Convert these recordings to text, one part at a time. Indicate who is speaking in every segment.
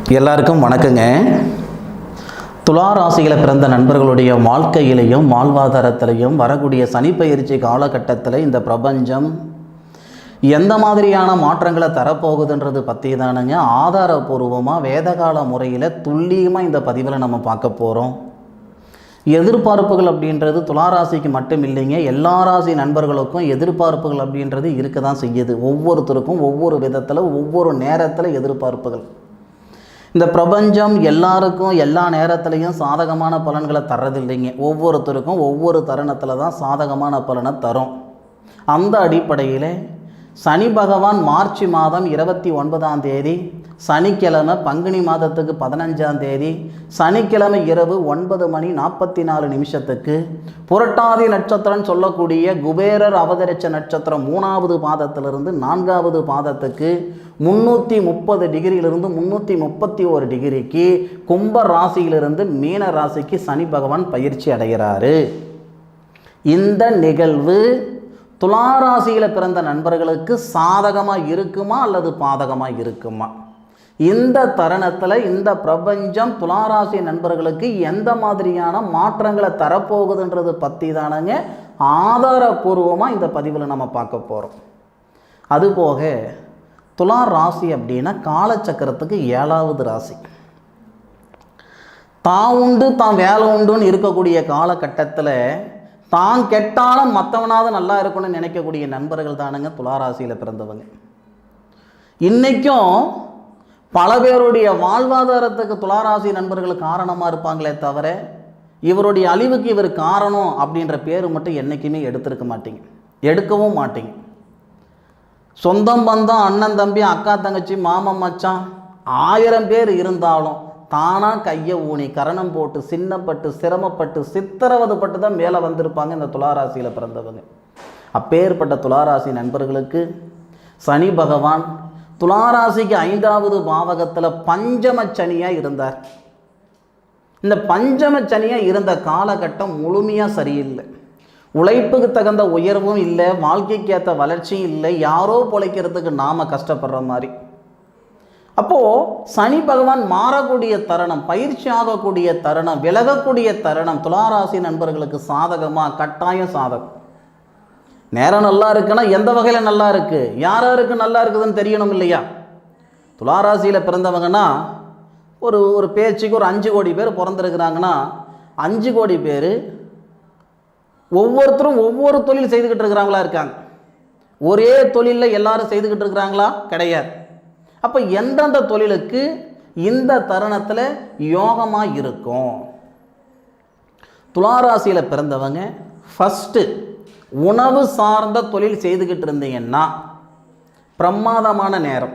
Speaker 1: எல்லாருக்கும் வணக்கங்க. துலா ராசியில் பிறந்த நண்பர்களுடைய வாழ்க்கையிலையும் வாழ்வாதாரத்திலையும் வரக்கூடிய சனிப்பெயர்ச்சி காலகட்டத்தில் இந்த பிரபஞ்சம் எந்த மாதிரியான மாற்றங்களை தரப்போகுதுன்றது பற்றி தானுங்க ஆதாரபூர்வமாக வேதகால முறையில் துல்லியமாக இந்த பதிவில் நம்ம பார்க்க போகிறோம். எதிர்பார்ப்புகள் அப்படின்றது துளாராசிக்கு மட்டும் இல்லைங்க, எல்லா ராசி நண்பர்களுக்கும் எதிர்பார்ப்புகள் அப்படின்றது இருக்க தான் செய்யுது. ஒவ்வொருத்தருக்கும் ஒவ்வொரு விதத்தில் ஒவ்வொரு நேரத்தில் எதிர்பார்ப்புகள். இந்த பிரபஞ்சம் எல்லாருக்கும் எல்லா நேரத்துலையும் சாதகமான பலன்களை தர்றதில்லைங்க. ஒவ்வொருத்தருக்கும் ஒவ்வொரு தருணத்தில் தான் சாதகமான பலனை தரும். அந்த அடிப்படையில் சனி பகவான் மார்ச் மாதம் 29ஆம் தேதி சனிக்கிழமை, பங்குனி மாதத்துக்கு 15ஆம் தேதி சனிக்கிழமை இரவு 9:44 புரட்டாதி நட்சத்திரம் சொல்லக்கூடிய குபேரர் அவதரித்த நட்சத்திரம் 3வது பாதத்திலிருந்து 4வது பாதத்துக்கு 330 டிகிரியிலிருந்து 331 டிகிரிக்கு கும்ப ராசியிலிருந்து மீன ராசிக்கு சனி பகவான் பயிற்சி அடைகிறாரு. இந்த நிகழ்வு துளாராசியில் பிறந்த நண்பர்களுக்கு சாதகமாக இருக்குமா அல்லது பாதகமாக இருக்குமா? இந்த தருணத்தில் இந்த பிரபஞ்சம் துளாராசி நண்பர்களுக்கு எந்த மாதிரியான மாற்றங்களை தரப்போகுதுன்றது பற்றி தானங்க ஆதாரபூர்வமாக இந்த பதிவில் நம்ம பார்க்க போகிறோம். அதுபோக துலா ராசி அப்படின்னா காலச்சக்கரத்துக்கு 7வது ராசி. தான் உண்டு தான் வேலை உண்டுன்னு இருக்கக்கூடிய காலகட்டத்தில் தான் கெட்டாலும் மற்றவனாவது நல்லா இருக்கணும்னு நினைக்கக்கூடிய நண்பர்கள் தானுங்க துளாராசியில் பிறந்தவங்க. இன்றைக்கும் பல பேருடைய வாழ்வாதாரத்துக்கு துளாராசி நண்பர்கள் காரணமாக இருப்பாங்களே தவிர இவருடைய அழிவுக்கு இவர் காரணம் அப்படின்ற பேர் மட்டும் என்றைக்குமே எடுத்திருக்க மாட்டீங்க, எடுக்கவும் மாட்டீங்க. சொந்தம் பந்தம், அண்ணன் தம்பி, அக்கா தங்கச்சி, மாமன் மச்சான் 1000 பேர் இருந்தாலும் தானாக கையை ஊனி கரணம் போட்டு சின்னப்பட்டு சிரமப்பட்டு சித்திரவதைப்பட்டு தான் மேலே வந்திருப்பாங்க இந்த துளாராசியில் பிறந்தவங்க. அப்பேற்பட்ட துளாராசி நண்பர்களுக்கு சனி பகவான் துளாராசிக்கு 5வது பாவகத்தில் பஞ்சமச்சனியாக இருந்தார். இந்த பஞ்சமச்சனியாக இருந்த காலகட்டம் முழுமையாக சரியில்லை. உழைப்புக்கு தகுந்த உயர்வும் இல்லை, வாழ்க்கைக்கு ஏற்ற வளர்ச்சியும் இல்லை, யாரோ பொழைக்கிறதுக்கு நாம் கஷ்டப்படுற மாதிரி. அப்போது சனி பகவான் மாறக்கூடிய தருணம், பயிற்சி ஆகக்கூடிய தருணம், விலகக்கூடிய தருணம் துளாராசி நண்பர்களுக்கு சாதகமாக கட்டாயம் சாதகம். நேரம் நல்லா இருக்குன்னா எந்த வகையில் நல்லா இருக்குது, யாருக்கு நல்லா இருக்குதுன்னு தெரியணும் இல்லையா? துளாராசியில் பிறந்தவங்கன்னா ஒரு பேச்சுக்கு ஒரு 5 கோடி பேர் பிறந்திருக்கிறாங்கன்னா 5 கோடி பேர் ஒவ்வொருத்தரும் ஒவ்வொரு தொழில் செய்துக்கிட்டு இருக்கிறாங்களா இருக்காங்க. ஒரே தொழிலில் எல்லாரும் செய்துக்கிட்டு இருக்கிறாங்களா? கிடையாது. அப்போ எந்தெந்த தொழிலுக்கு இந்த தருணத்தில் யோகமாக இருக்கும்? துளாராசியில் பிறந்தவங்க ஃபஸ்ட்டு உணவு சார்ந்த தொழில் செய்துக்கிட்டு இருந்தீங்கன்னா பிரமாதமான நேரம்.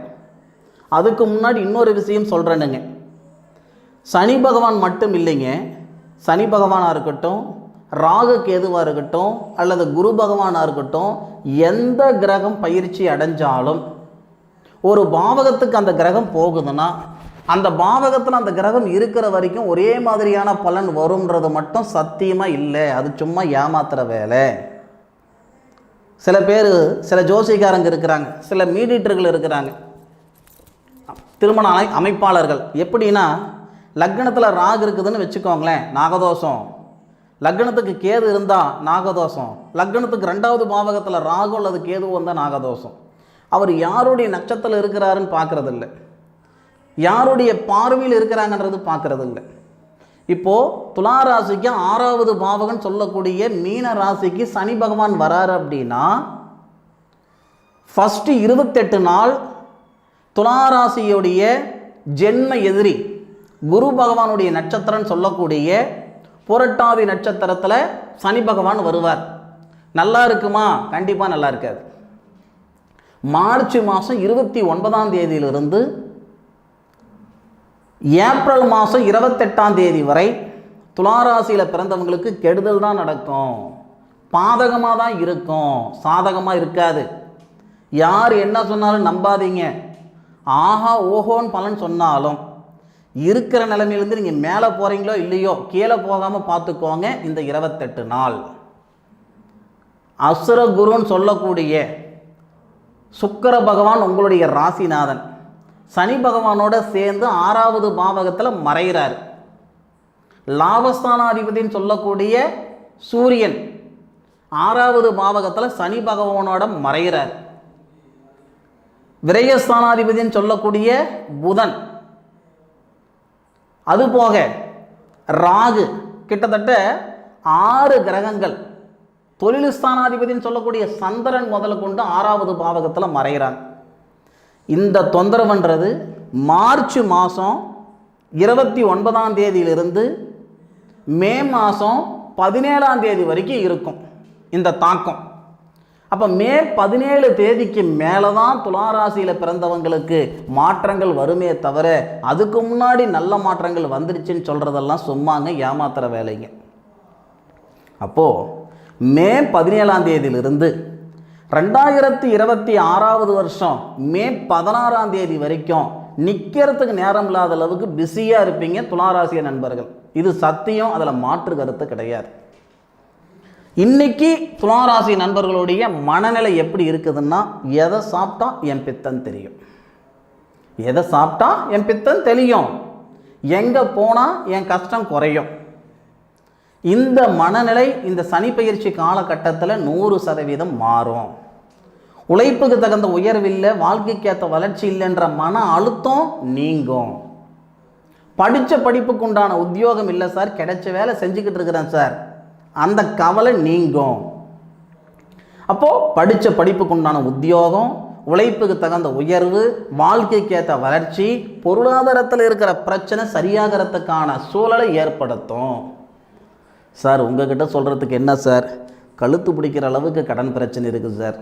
Speaker 1: அதுக்கு முன்னாடி இன்னொரு விஷயம் சொல்கிறேனுங்க. சனி பகவான் மட்டும் இல்லைங்க, சனி பகவானாக இருக்கட்டும், ராகு கேதுவாக இருக்கட்டும், அல்லது குரு பகவானாக இருக்கட்டும், எந்த கிரகம் பயிற்சி அடைஞ்சாலும் ஒரு பாவகத்துக்கு அந்த கிரகம் போகுதுன்னா அந்த பாவகத்தில் அந்த கிரகம் இருக்கிற வரைக்கும் ஒரே மாதிரியான பலன் வரும்ன்றது மட்டும் சத்தியமாக இல்லை. அது சும்மா ஏமாத்துகிற வேலை. சில பேர், சில ஜோசிக்காரங்க இருக்கிறாங்க, சில மீடியேட்டர்கள் இருக்கிறாங்க, திருமண அமைப்பாளர்கள். எப்படின்னா லக்னத்தில் ராகு இருக்குதுன்னு வச்சுக்கோங்களேன், நாகதோஷம். லக்னத்துக்கு கேது இருந்தால் நாகதோஷம். லக்னத்துக்கு 2வது பாவகத்தில் ராகு அல்லது கேது வந்தால் நாகதோஷம். அவர் யாருடைய நட்சத்திரத்தில் இருக்கிறாருன்னு பார்க்குறதில்ல, யாருடைய பார்வையில் இருக்கிறாங்கன்றது பார்க்குறதில்ல. இப்போது துளாராசிக்கு 6வது பாவகம் சொல்லக்கூடிய மீன ராசிக்கு சனி பகவான் வராரு அப்படின்னா ஃபஸ்ட்டு 28 நாள் துளாராசியுடைய ஜென்ம எதிரி குரு பகவானுடைய நட்சத்திரம் சொல்லக்கூடிய புரட்டாதி நட்சத்திரத்தில் சனி பகவான் வருவார். நல்லா இருக்குமா? கண்டிப்பாக நல்லா இருக்காது. மார்ச் மாதம் 29ஆம் தேதியிலிருந்து ஏப்ரல் மாதம் 28ஆம் தேதி வரை துளாராசியில் பிறந்தவங்களுக்கு கெடுதல் தான் நடக்கும், பாதகமாக தான் இருக்கும், சாதகமாக இருக்காது. யார் என்ன சொன்னாலும் நம்பாதீங்க. ஆஹா ஓஹோன்னு பலன் சொன்னாலும் இருக்கிற நிலைமையிலேருந்து நீங்கள் மேலே போகிறீங்களோ இல்லையோ கீழே போகாமல் பார்த்துக்கோங்க. இந்த 28 நாள் அசுர குருன்னு சொல்லக்கூடிய சுக்கிர பகவான் உங்களுடைய ராசிநாதன் சனி பகவானோட சேர்ந்து 6வது பாவகத்தில் மறைகிறார். லாபஸ்தானாதிபதினு சொல்லக்கூடிய சூரியன் 6வது பாவகத்தில் சனி பகவானோட மறைகிறார். விரயஸ்தானாதிபதினு சொல்லக்கூடிய புதன், அதுபோக ராகு, கிட்டத்தட்ட 6 கிரகங்கள், தொழில் ஸ்தானாதிபதினு சொல்லக்கூடிய சந்திரன் முதல்ல கொண்டு 6வது பாவகத்தில் மறைகிறாங்க. இந்த தொந்தரவுன்றது மார்ச் மாதம் 29ஆம் தேதியிலிருந்து மே மாதம் 17ஆம் தேதி வரைக்கும் இருக்கும் இந்த தாக்கம். அப்போ மே 17 தேதிக்கு மேலே தான் துளாராசியில் பிறந்தவங்களுக்கு மாற்றங்கள் வருமே தவிர அதுக்கு முன்னாடி நல்ல மாற்றங்கள் வந்துருச்சுன்னு சொல்கிறதெல்லாம் சும்மாங்க, ஏமாத்துற வேலைங்க. அப்போது மே 17ஆம் தேதியிலிருந்து 2026வது வருஷம் மே 16ஆம் தேதி வரைக்கும் நிற்கிறதுக்கு நேரம் இல்லாத அளவுக்கு பிஸியாக இருப்பீங்க துளாராசிய நண்பர்கள். இது சத்தியம், அதில் மாற்று கருத்து கிடையாது. இன்னைக்கு துளாராசி நண்பர்களுடைய மனநிலை எப்படி இருக்குதுன்னா, எதை சாப்பிட்டா என் பித்தன் தெரியும், எதை சாப்பிட்டா என் பித்தன் தெரியும், எங்கே போனால் என் கஷ்டம் குறையும். இந்த மனநிலை இந்த சனி பயிற்சி காலகட்டத்தில் 100% மாறும். உழைப்புக்கு தகுந்த உயர்வில்லை, வாழ்க்கைக்கு ஏற்ற வளர்ச்சி இல்லைன்ற மன அழுத்தம் நீங்கும். படித்த படிப்புக்கு உண்டான உத்தியோகம் இல்லை சார், கிடைச்ச வேலை செஞ்சுக்கிட்டு இருக்கிறேன் சார், அந்த கவலை நீங்கும். அப்போது படித்த படிப்புக்கு உண்டான உத்தியோகம், உழைப்புக்கு தகுந்த உயர்வு, வாழ்க்கைக்கு ஏற்ற வளர்ச்சி, பொருளாதாரத்தில் இருக்கிற பிரச்சனை சரியாகிறதுக்கான சூழலை ஏற்படுத்தும். சார் உங்ககிட்ட சொல்கிறதுக்கு என்ன சார், கழுத்து பிடிக்கிற அளவுக்கு கடன் பிரச்சனை இருக்குது சார்,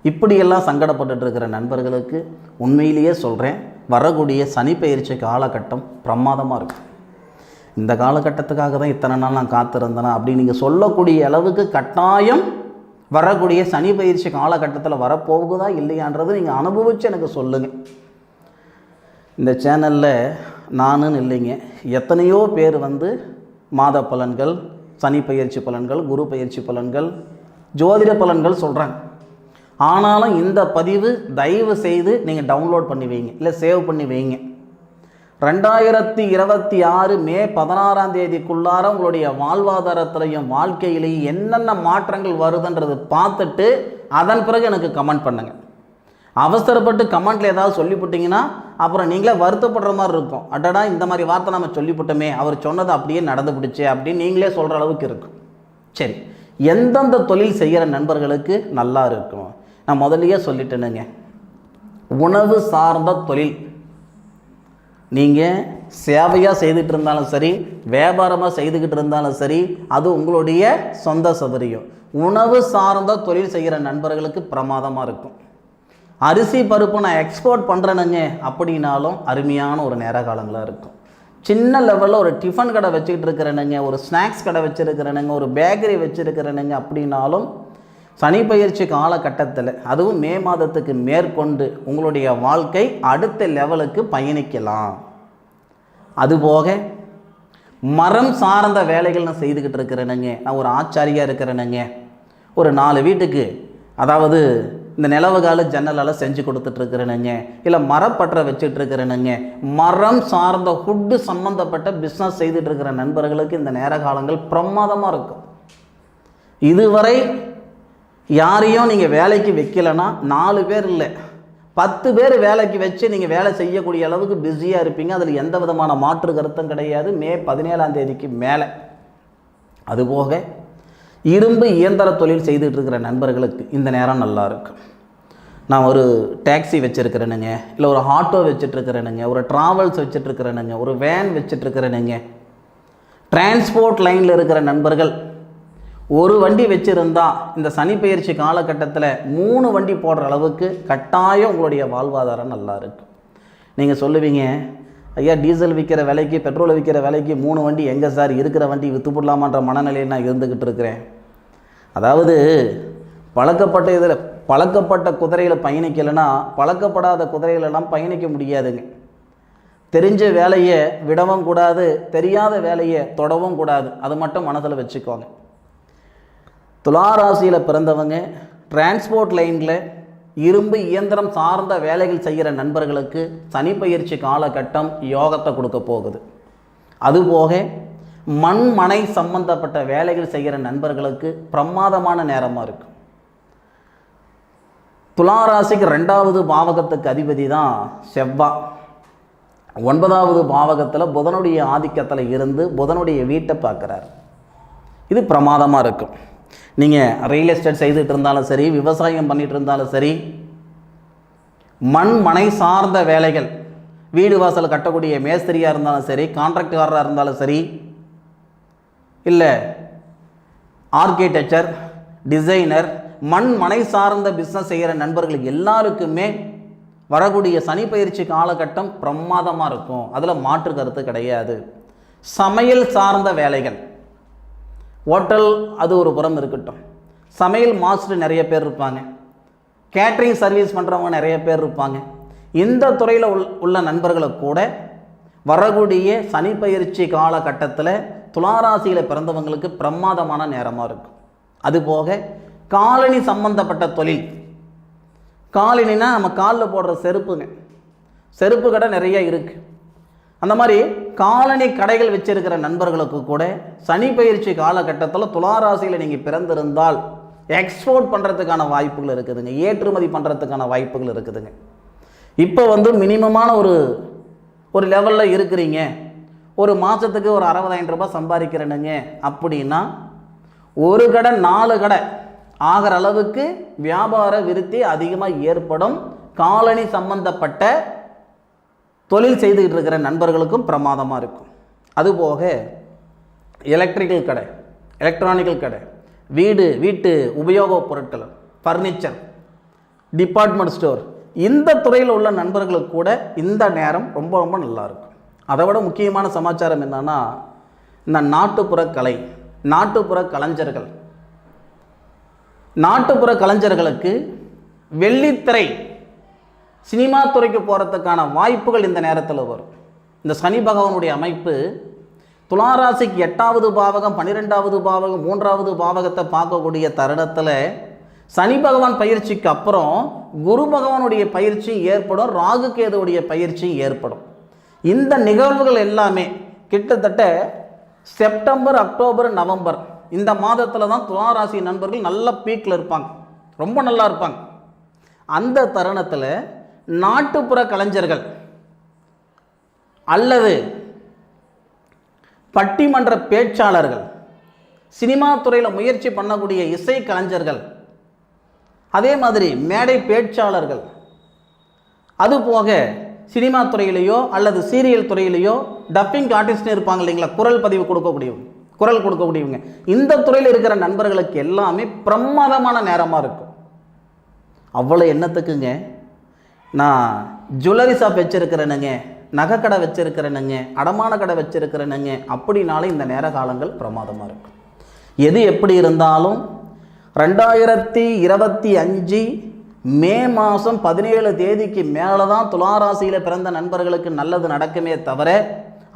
Speaker 1: இப்படியெல்லாம் சங்கடப்பட்டு இருக்கிற நண்பர்களுக்கு உண்மையிலேயே சொல்கிறேன், வரக்கூடிய சனி பயிற்சி காலகட்டம் பிரமாதமாக இருக்கும். இந்த காலகட்டத்துக்காக தான் இத்தனை நாள் நான் காத்திருந்தேனா அப்படி நீங்கள் சொல்லக்கூடிய அளவுக்கு கட்டாயம் வரக்கூடிய சனி பயிற்சி காலகட்டத்தில் வரப்போகுதா இல்லையான்றது நீங்கள் அனுபவித்து எனக்கு சொல்லுங்கள். இந்த சேனலில் நானுன்னு இல்லைங்க, எத்தனையோ பேர் மாத பலன்கள், சனி பயிற்சி பலன்கள், குரு பயிற்சி பலன்கள், ஜோதிட பலன்கள் சொல்கிறாங்க. ஆனாலும் இந்த பதிவு தயவு செய்து நீங்கள் டவுன்லோட் பண்ணி வைங்க, இல்லை சேவ் பண்ணி வைங்க. 2026 மே 16ஆம் தேதிக்குள்ளார உங்களுடைய வாழ்வாதாரத்திலையும் வாழ்க்கையிலையும் என்னென்ன மாற்றங்கள் வருதுன்றது பார்த்துட்டு அதன் பிறகு எனக்கு கமெண்ட் பண்ணுங்கள். அவசரப்பட்டு கமெண்ட்டில் ஏதாவது சொல்லிவிட்டிங்கன்னா அப்புறம் நீங்களே வருத்தப்படுற மாதிரி இருக்கும். அடடா இந்த மாதிரி வார்த்தை நம்ம சொல்லிவிட்டோமே, அவர் சொன்னது அப்படியே நடந்து பிடிச்சே அப்படின்னு நீங்களே சொல்கிற அளவுக்கு இருக்கும். சரி, எந்தெந்த தொழில் செய்கிற நண்பர்களுக்கு நல்லா இருக்கும் நான் முதல்லையே சொல்லிட்டேனுங்க. உணவு சார்ந்த தொழில் நீங்கள் சேவையாக செய்துகிட்டு இருந்தாலும் சரி, வியாபாரமாக செய்துக்கிட்டு இருந்தாலும் சரி, அது உங்களுடைய சொந்த சௌகரியம். உணவு சார்ந்த தொழில் செய்கிற நண்பர்களுக்கு பிரமாதமாக இருக்கும். அரிசி பருப்பு நான் எக்ஸ்போர்ட் பண்ணுறேனுங்க அப்படின்னாலும் அருமையான ஒரு நேர காலங்களாக இருக்கும். சின்ன லெவலில் ஒரு டிஃபன் கடை வச்சுக்கிட்டு இருக்கிறேனுங்க, ஒரு ஸ்நாக்ஸ் கடை வச்சுருக்கிறேனுங்க, ஒரு பேக்கரி வச்சுருக்கிறேனுங்க அப்படின்னாலும் சனி பயிற்சி காலகட்டத்தில், அதுவும் மே மாதத்துக்கு மேற்கொண்டு உங்களுடைய வாழ்க்கை அடுத்த லெவலுக்கு பயணிக்கலாம். அதுபோக மரம் சார்ந்த வேலைகள் நான் செய்துக்கிட்டு இருக்கிறேனுங்க, நான் ஒரு ஆச்சாரியாக இருக்கிறேனுங்க, ஒரு 4 வீட்டுக்கு அதாவது இந்த நிலவுகால ஜன்னலால் செஞ்சு கொடுத்துட்ருக்கிறேனுங்க, இல்லை மரப்பற்ற வச்சுட்ருக்கிறேனுங்க, மரம் சார்ந்த ஃபுட்டு சம்மந்தப்பட்ட பிஸ்னஸ் செய்துட்ருக்கிற நண்பர்களுக்கு இந்த நேர காலங்கள் பிரமாதமாக இருக்கும். இதுவரை யாரையும் நீங்கள் வேலைக்கு வைக்கலைன்னா 4 பேர் இல்லை 10 பேர் வேலைக்கு வச்சு நீங்கள் வேலை செய்யக்கூடிய அளவுக்கு பிஸியாக இருப்பீங்க. அதில் எந்த விதமான மாற்று கருத்தும் கிடையாது மே 17ஆம் தேதிக்கு மேலே. அதுபோக இரும்பு இயந்திர தொழில் செய்துட்டு இருக்கிற நண்பர்களுக்கு இந்த நேரம் நல்லா இருக்கும். நான் ஒரு டாக்ஸி வச்சுருக்கிறேனுங்க, இல்லை ஒரு ஆட்டோ வச்சுட்ருக்கிறேனுங்க, ஒரு ட்ராவல்ஸ் வச்சுட்ருக்கிறேனுங்க, ஒரு வேன் வச்சுட்ருக்கிறேனுங்க. டிரான்ஸ்போர்ட் லைனில் இருக்கிற நண்பர்கள் ஒரு வண்டி வச்சுருந்தா இந்த சனி பயிற்சி காலகட்டத்தில் 3 வண்டி போடுற அளவுக்கு கட்டாயம் உங்களுடைய வாழ்வாதாரம் நல்லா இருக்கும். நீங்கள் சொல்லுவீங்க, ஐயா டீசல் விற்கிற விலைக்கு பெட்ரோல் விற்கிற விலைக்கு 3 வண்டி எங்கே சார், இருக்கிற வண்டி விற்று போடலாமான்ற மனநிலையில் நான் இருந்துக்கிட்டு இருக்கிறேன். அதாவது பழக்கப்பட்ட குதிரையில் பயணிக்கலைன்னா பழக்கப்படாத குதிரைகளெல்லாம் பயணிக்க முடியாதுங்க. தெரிஞ்ச வேலையை விடவும் கூடாது, தெரியாத வேலையை தொடவும் கூடாது. அது மட்டும் மனதில் வச்சுக்கோங்க. துளாராசியில் பிறந்தவங்க டிரான்ஸ்போர்ட் லைனில் இரும்பு இயந்திரம் சார்ந்த வேலைகள் செய்கிற நண்பர்களுக்கு சனி பயிற்சி காலகட்டம் யோகத்தை கொடுக்க போகுது. அதுபோக மண் மனை சம்பந்தப்பட்ட வேலைகள் செய்கிற நண்பர்களுக்கு பிரமாதமான நேரமாக இருக்கும். துளாராசிக்கு 2வது பாவகத்துக்கு அதிபதி தான் செவ்வாய். 9வது பாவகத்தில் புதனுடைய ஆதிக்கத்தில் இருந்து புதனுடைய வீட்டை பார்க்குறார். இது பிரமாதமாக இருக்கும். நீங்கள் ரியல் எஸ்டேட் செய்துட்டு இருந்தாலும் சரி, விவசாயம் பண்ணிகிட்டு இருந்தாலும் சரி, மண் மனை சார்ந்த வேலைகள், வீடு வாசல் கட்டக்கூடிய மேஸ்திரியாக இருந்தாலும் சரி, கான்ட்ராக்டராக இருந்தாலும் சரி, இல்லை ஆர்கிடெக்சர், டிசைனர், மண் மனை சார்ந்த பிஸ்னஸ் செய்கிற நண்பர்கள் எல்லாருக்குமே வரக்கூடிய சனி பயிற்சி காலகட்டம் பிரமாதமாக இருக்கும். அதில் மாற்று கருத்து கிடையாது. சமையல் சார்ந்த வேலைகள், ஹோட்டல் அது ஒரு புறம் இருக்கட்டும், சமையல் மாஸ்டர் நிறைய பேர் இருப்பாங்க, கேட்ரிங் சர்வீஸ் பண்ணுறவங்க நிறைய பேர் இருப்பாங்க. இந்த துறையில் உள்ள நண்பர்களுக்கு கூட வரக்கூடிய சனி பயிற்சி காலகட்டத்தில் துளாராசியில் பிறந்தவங்களுக்கு பிரமாதமான நேரமாக இருக்கும். அதுபோக காலணி சம்பந்தப்பட்ட தொழில், காலணினா நம்ம காலில் போடுற செருப்புங்க, செருப்பு கடை நிறைய இருக்குது. அந்த மாதிரி காலணி கடைகள் வச்சிருக்கிற நண்பர்களுக்கு கூட சனி பயிற்சி காலகட்டத்தில் துளாராசியில் நீங்கள் பிறந்திருந்தால் எக்ஸ்போர்ட் பண்ணுறதுக்கான வாய்ப்புகள் இருக்குதுங்க, ஏற்றுமதி பண்ணுறதுக்கான வாய்ப்புகள் இருக்குதுங்க. இப்போ மினிமமான ஒரு லெவலில் இருக்கிறீங்க, ஒரு மாதத்துக்கு ஒரு 60,000 ரூபாய் சம்பாதிக்கிறேனுங்க அப்படின்னா ஒரு கடை 4 கடை ஆகிற அளவுக்கு வியாபார விருத்தி அதிகமாக ஏற்படும். காலணி சம்பந்தப்பட்ட தொழில் செய்துக்கிட்டு இருக்கிற நண்பர்களுக்கும் பிரமாதமாக இருக்கும். அதுபோக எலக்ட்ரிக்கல் கடை, எலக்ட்ரானிக்கல் கடை, வீட்டு உபயோகப் பொருட்கள், ஃபர்னிச்சர், டிபார்ட்மெண்ட் ஸ்டோர், இந்த துறையில் உள்ள நண்பர்களுக்கு கூட இந்த நேரம் ரொம்ப ரொம்ப நல்லாயிருக்கும். அதை விட முக்கியமான சமாச்சாரம் என்னன்னா, இந்த நாட்டுப்புற கலை, நாட்டுப்புற கலைஞர்கள், நாட்டுப்புற கலைஞர்களுக்கு வெள்ளித்திரை சினிமா துறைக்கு போகிறதுக்கான வாய்ப்புகள் இந்த நேரத்தில் வரும். இந்த சனி பகவானுடைய அமைப்பு துளாராசிக்கு 8வது பாவகம், 12வது பாவகம், 3வது பாவகத்தை பார்க்கக்கூடிய தருணத்தில் சனி பகவான் பயிற்சிக்கு அப்புறம் குரு பகவானுடைய பயிற்சி ஏற்படும், ராகு கேதுவுடைய பயிற்சி ஏற்படும். இந்த நிகழ்வுகள் எல்லாமே கிட்டத்தட்ட செப்டம்பர், அக்டோபர், நவம்பர் இந்த மாதத்தில் தான் துளாராசி நண்பர்கள் நல்ல பீக்கில் இருப்பாங்க, ரொம்ப நல்லா இருப்பாங்க. அந்த தருணத்தில் நாட்டுப்புற கலைஞர்கள் அல்லது பட்டிமன்ற பேச்சாளர்கள், சினிமா துறையில் முயற்சி பண்ணக்கூடிய இசை கலைஞர்கள், அதே மாதிரி மேடை பேச்சாளர்கள், அதுபோக சினிமா துறையிலையோ அல்லது சீரியல் துறையிலையோ டப்பிங் ஆர்டிஸ்ட்னு இருப்பாங்க இல்லைங்களா, குரல் பதிவு கொடுக்கக்கூடியவங்க, குரல் கொடுக்கக்கூடியவங்க, இந்த துறையில் இருக்கிற நண்பர்களுக்கு எல்லாமே பிரமாதமான நேரமாக இருக்கும். அவ்வளோ எண்ணத்துக்குங்க, நான் ஜுவல்லரி ஷாப் வச்சுருக்கிறேனுங்க, நகைக்கடை வச்சுருக்கிறேனுங்க, அடமான கடை வச்சுருக்கிறேனுங்க அப்படின்னாலே இந்த நேர காலங்கள் பிரமாதமாக இருக்கும். எது எப்படி இருந்தாலும் 2025 மே மாதம் 17 தேதிக்கு மேலே தான் துளாராசியில் பிறந்த நண்பர்களுக்கு நல்லது நடக்குமே தவிர,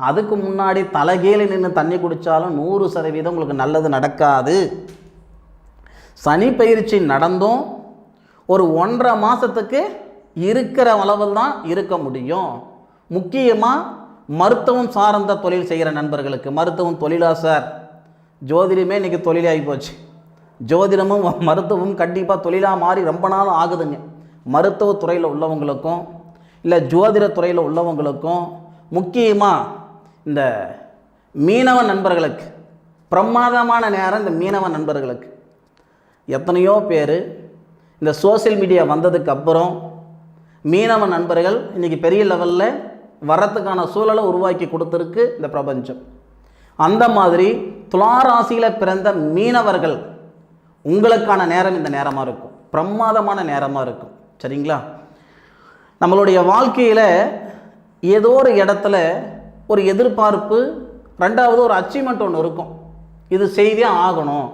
Speaker 1: அதுக்கு முன்னாடி தலைகீழ நின்று தண்ணி குடித்தாலும் 100% உங்களுக்கு நல்லது நடக்காது. சனி பயிற்சி நடந்தும் ஒரு 1.5 மாதத்துக்கு இருக்கிற அளவில் தான் இருக்க முடியும். முக்கியமாக மருத்துவம் சார்ந்த தொழில் செய்கிற நண்பர்களுக்கு, மருத்துவம் தொழிலா சார், ஜோதிடமே இன்றைக்கி தொழிலாகி போச்சு, ஜோதிடமும் மருத்துவமும் கண்டிப்பாக தொழிலாக மாறி ரொம்ப நாள் ஆகுதுங்க. மருத்துவ துறையில் உள்ளவங்களுக்கும் இல்லை ஜோதிட துறையில் உள்ளவங்களுக்கும், முக்கியமாக இந்த மீனவ நண்பர்களுக்கு பிரமாதமான நேரம். இந்த மீனவ நண்பர்களுக்கு எத்தனையோ பேர் இந்த சோசியல் மீடியா வந்ததுக்கப்புறம் மீனவ நண்பர்கள் இன்றைக்கி பெரிய லெவலில் வரத்துக்கான சூழலை உருவாக்கி கொடுத்துருக்கு இந்த பிரபஞ்சம். அந்த மாதிரி துளாராசியில் பிறந்த மீனவர்கள் உங்களுக்கான நேரம் இந்த நேரமாக இருக்கும், பிரமாதமான நேரமாக இருக்கும். சரிங்களா? நம்மளுடைய வாழ்க்கையில் ஏதோ ஒரு இடத்துல ஒரு எதிர்பார்ப்பு, 2வது ஒரு அச்சீவ்மெண்ட் ஒன்று இருக்கும், இது செய்தே ஆகணும்,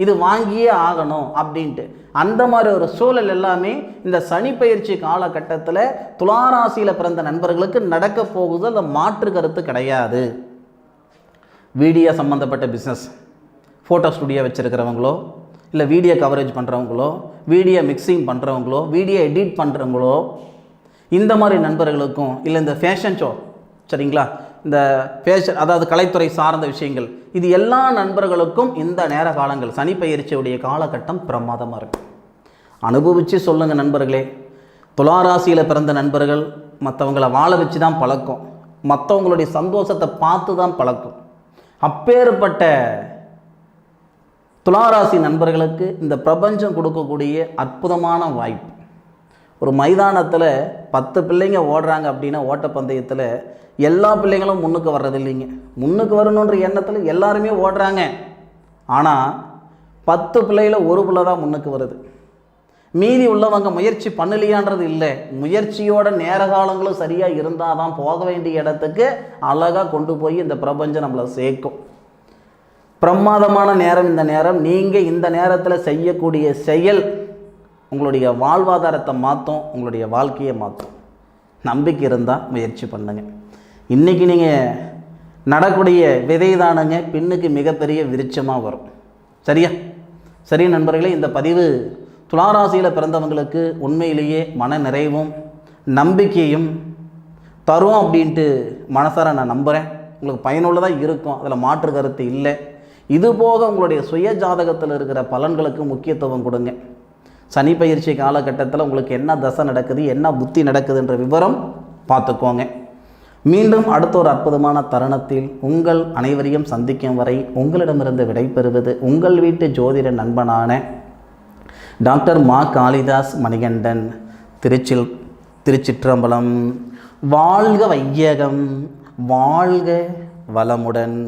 Speaker 1: இது வாங்கியே ஆகணும் அப்படின்ட்டு. அந்த மாதிரி ஒரு சூழல் எல்லாமே இந்த சனி பயிற்சி காலகட்டத்தில் துளாராசியில் பிறந்த நண்பர்களுக்கு நடக்க போகுது, அந்த மாற்று கருத்து கிடையாது. வீடியோ சம்மந்தப்பட்ட பிஸ்னஸ், ஃபோட்டோ ஸ்டுடியோ வச்சுருக்கிறவங்களோ இல்லை வீடியோ கவரேஜ் பண்ணுறவங்களோ வீடியோ மிக்சிங் பண்ணுறவங்களோ, வீடியோ எடிட் பண்ணுறவங்களோ, இந்த மாதிரி நண்பர்களுக்கும், இல்லை இந்த ஃபேஷன் ஷோ, சரிங்களா, இந்த ஃபேஷன் அதாவது கலைத்துறை சார்ந்த விஷயங்கள், இது எல்லா நண்பர்களுக்கும் இந்த நேர காலங்கள் சனி பெயர்ச்சியுடைய காலகட்டம் பிரமாதமாக இருக்கும். அனுபவித்து சொல்லுங்கள் நண்பர்களே. துளாராசியில் பிறந்த நண்பர்கள் மற்றவங்களை வாழ வச்சு தான் பழக்கம், மற்றவங்களுடைய சந்தோஷத்தை பார்த்து தான் பழக்கம். அப்பேற்பட்ட துளாராசி நண்பர்களுக்கு இந்த பிரபஞ்சம் கொடுக்கக்கூடிய அற்புதமான வாய்ப்பு. ஒரு மைதானத்தில் 10 பிள்ளைங்க ஓடுறாங்க அப்படின்னா ஓட்டப்பந்தயத்தில் எல்லா பிள்ளைங்களும் முன்னுக்கு வர்றது இல்லைங்க. முன்னுக்கு வரணுன்ற எண்ணத்தில் எல்லாருமே ஓடுறாங்க. ஆனால் 10 பிள்ளையில் ஒரு பிள்ளை தான் முன்னுக்கு வருது. மீதி உள்ளவங்க முயற்சி பண்ணலையான்றது இல்லை, முயற்சியோட நேர காலங்களும் சரியாக இருந்தால் தான் போக வேண்டிய இடத்துக்கு அழகாக கொண்டு போய் இந்த பிரபஞ்சம் நம்மளை சேர்க்கும். பிரமாதமான நேரம் இந்த நேரம். நீங்கள் இந்த நேரத்தில் செய்யக்கூடிய செயல் உங்களுடைய வாழ்வாதாரத்தை மாற்றும், உங்களுடைய வாழ்க்கையை மாற்றும். நம்பிக்கை இருந்தால் முயற்சி பண்ணுங்க. இன்றைக்கி நீங்கள் நடக்கூடிய விதை தானுங்க பின்னுக்கு மிகப்பெரிய விருட்சமாக வரும். சரியா? சரி நண்பர்களே, இந்த பதிவு துளாராசியில் பிறந்தவங்களுக்கு உண்மையிலேயே மன நிறைவும் நம்பிக்கையும் தரும் அப்படின்ட்டு மனசார நான் நம்புகிறேன். உங்களுக்கு பயனுள்ளதாக இருக்கும், அதில் மாற்று கருத்து இல்லை. இதுபோக உங்களுடைய சுய ஜாதகத்தில் இருக்கிற பலன்களுக்கு முக்கியத்துவம் கொடுங்க. சனி பயிற்சி காலகட்டத்தில் உங்களுக்கு என்ன தசை நடக்குது, என்ன புத்தி நடக்குதுன்ற விவரம் பார்த்துக்கோங்க. மீண்டும் அடுத்த ஒரு அற்புதமான தருணத்தில் உங்கள் அனைவரையும் சந்திக்கும் வரை உங்களிடமிருந்து விடைபெறுவது உங்கள் வீட்டு ஜோதிட நண்பனான டாக்டர் மா. காளிதாஸ் மணிகண்டன், திருச்சிற்றம்பலம். வாழ்க வையகம், வாழ்க வளமுடன்.